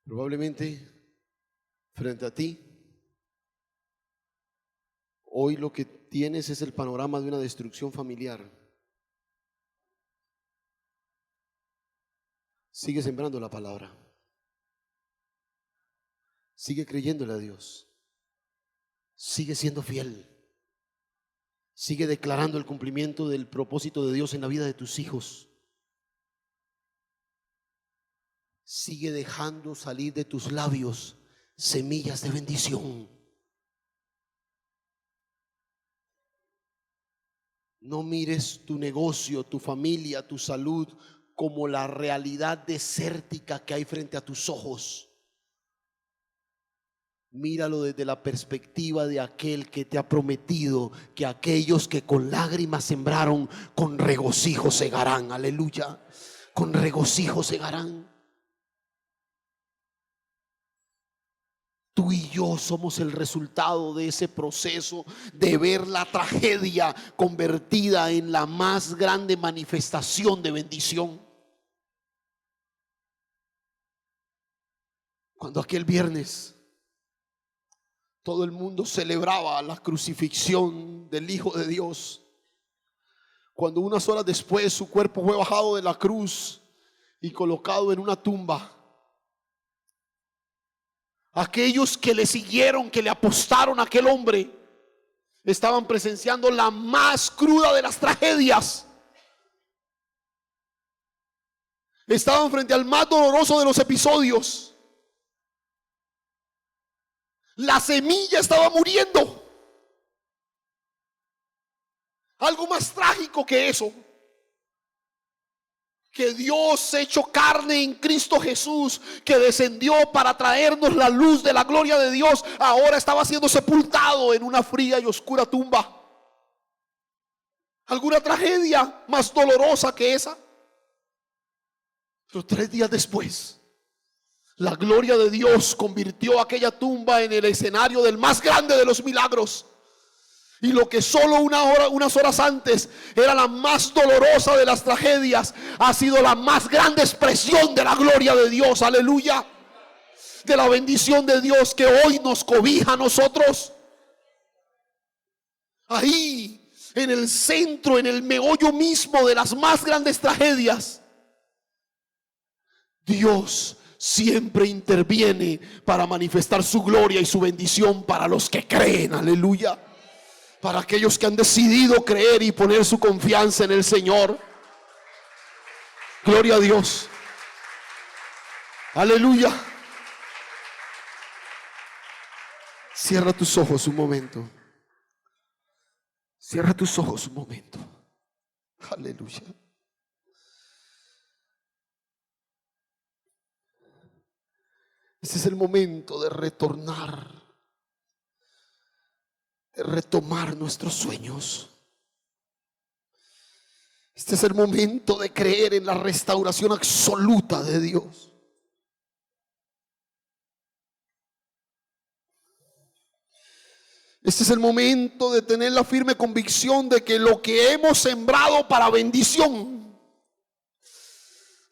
probablemente frente a ti hoy lo que tienes es el panorama de una destrucción familiar. Sigue sembrando la palabra. Sigue creyéndole a Dios. Sigue siendo fiel. Sigue declarando el cumplimiento del propósito de Dios en la vida de tus hijos. Sigue dejando salir de tus labios semillas de bendición. No mires tu negocio, tu familia, tu salud como la realidad desértica que hay frente a tus ojos. Míralo desde la perspectiva de aquel que te ha prometido que aquellos que con lágrimas sembraron, con regocijo segarán. Aleluya. Con regocijo segarán. Tú y yo somos el resultado de ese proceso de ver la tragedia convertida en la más grande manifestación de bendición. Cuando aquel viernes todo el mundo celebraba la crucifixión del Hijo de Dios, cuando unas horas después su cuerpo fue bajado de la cruz y colocado en una tumba. Aquellos que le siguieron, que le apostaron a aquel hombre, estaban presenciando la más cruda de las tragedias. Estaban frente al más doloroso de los episodios. La semilla estaba muriendo. Algo más trágico que eso, que Dios hecho carne en Cristo Jesús, que descendió para traernos la luz de la gloria de Dios, ahora estaba siendo sepultado en una fría y oscura tumba. ¿Alguna tragedia más dolorosa que esa? Pero 3 días después, la gloria de Dios convirtió aquella tumba en el escenario del más grande de los milagros. Y lo que solo unas horas antes era la más dolorosa de las tragedias, ha sido la más grande expresión de la gloria de Dios. Aleluya. De la bendición de Dios que hoy nos cobija a nosotros. Ahí, en el centro, en el meollo mismo de las más grandes tragedias, Dios siempre interviene para manifestar su gloria y su bendición para los que creen. Aleluya. Para aquellos que han decidido creer y poner su confianza en el Señor. Gloria a Dios. Aleluya. Cierra tus ojos un momento. Cierra tus ojos un momento. Aleluya. Este es el momento de retornar, de retomar nuestros sueños. Este es el momento de creer en la restauración absoluta de Dios. Este es el momento de tener la firme convicción de que lo que hemos sembrado para bendición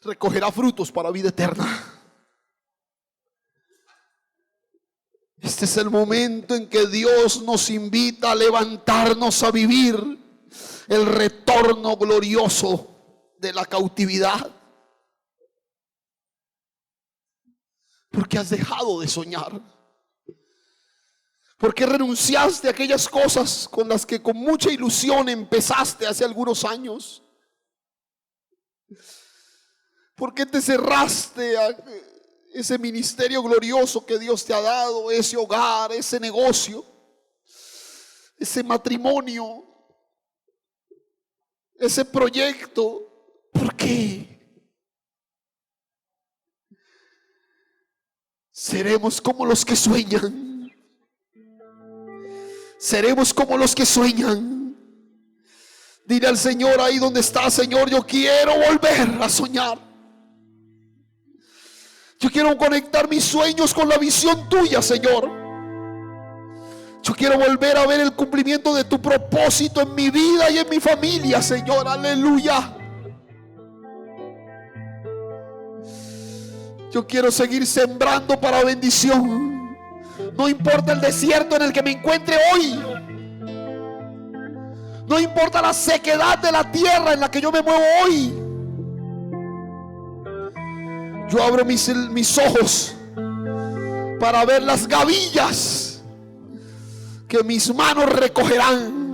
recogerá frutos para vida eterna. Este es el momento en que Dios nos invita a levantarnos a vivir el retorno glorioso de la cautividad. Porque has dejado de soñar. Porque renunciaste a aquellas cosas con las que con mucha ilusión empezaste hace algunos años. Porque te cerraste a ese ministerio glorioso que Dios te ha dado, ese hogar, ese negocio, ese matrimonio, ese proyecto. ¿Por qué? Seremos como los que sueñan. Seremos como los que sueñan. Dile al Señor ahí donde está: Señor, yo quiero volver a soñar. Yo quiero conectar mis sueños con la visión tuya, Señor. Yo quiero volver a ver el cumplimiento de tu propósito en mi vida y en mi familia, Señor. Aleluya. Yo quiero seguir sembrando para bendición. No importa el desierto en el que me encuentre hoy. No importa la sequedad de la tierra en la que yo me muevo hoy. Yo abro mis ojos para ver las gavillas que mis manos recogerán.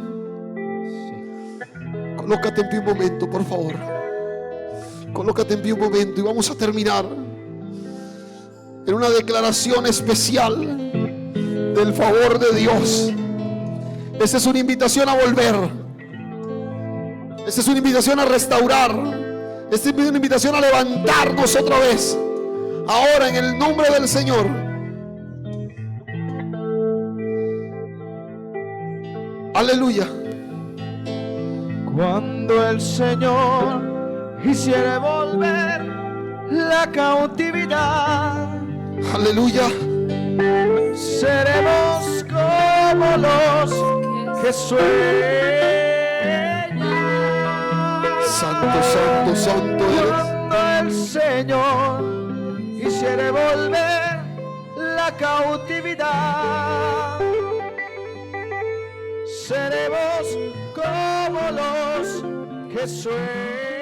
Colócate en pie un momento, por favor. Colócate en pie un momento y vamos a terminar en una declaración especial del favor de Dios. Esta es una invitación a volver. Esta es una invitación a restaurar. Esta es una invitación a levantarnos otra vez. Ahora, en el nombre del Señor. Aleluya. Cuando el Señor hiciere volver la cautividad, Aleluya. seremos como los que sueñan. Santo, santo, santo eres. Cuando el Señor hiciere volver la cautividad, seremos como los que sueñan.